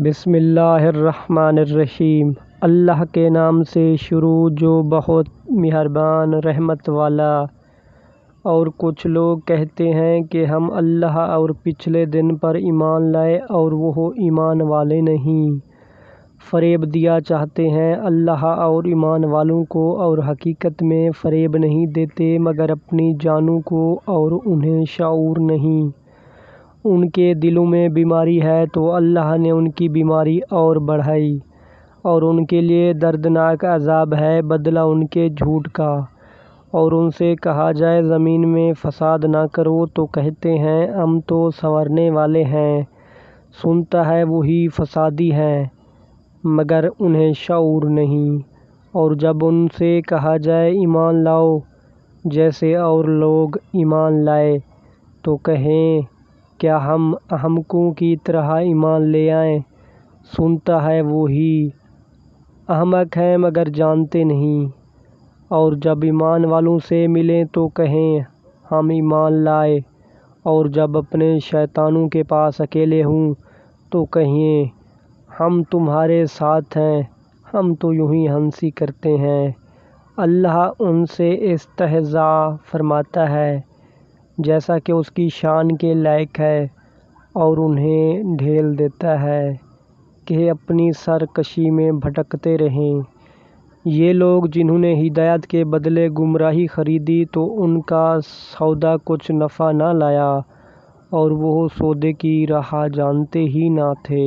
بسم اللہ الرحمن الرحیم۔ اللہ کے نام سے شروع جو بہت مہربان رحمت والا۔ اور کچھ لوگ کہتے ہیں کہ ہم اللہ اور پچھلے دن پر ایمان لائے اور وہ ایمان والے نہیں۔ فریب دیا چاہتے ہیں اللہ اور ایمان والوں کو، اور حقیقت میں فریب نہیں دیتے مگر اپنی جانوں کو، اور انہیں شعور نہیں۔ ان کے دلوں میں بیماری ہے تو اللہ نے ان کی بیماری اور بڑھائی، اور ان کے لیے دردناک عذاب ہے بدلہ ان کے جھوٹ کا۔ اور ان سے کہا جائے زمین میں فساد نہ کرو تو کہتے ہیں ہم تو سنورنے والے ہیں۔ سنتا ہے وہی فسادی ہیں مگر انہیں شعور نہیں۔ اور جب ان سے کہا جائے ایمان لاؤ جیسے اور لوگ ایمان لائے تو کہیں کیا ہم احمقوں کی طرح ایمان لے آئیں۔ سنتا ہے وہی احمق ہیں مگر جانتے نہیں۔ اور جب ایمان والوں سے ملیں تو کہیں ہم ایمان لائے، اور جب اپنے شیطانوں کے پاس اکیلے ہوں تو کہیں ہم تمہارے ساتھ ہیں، ہم تو یوں ہی ہنسی کرتے ہیں۔ اللہ ان سے استہزاء فرماتا ہے جیسا کہ اس کی شان کے لائق ہے، اور انہیں ڈھیل دیتا ہے کہ اپنی سرکشی میں بھٹکتے رہیں۔ یہ لوگ جنہوں نے ہدایت کے بدلے گمراہی خریدی تو ان کا سودا کچھ نفع نہ لایا، اور وہ سودے کی راہ جانتے ہی نہ تھے۔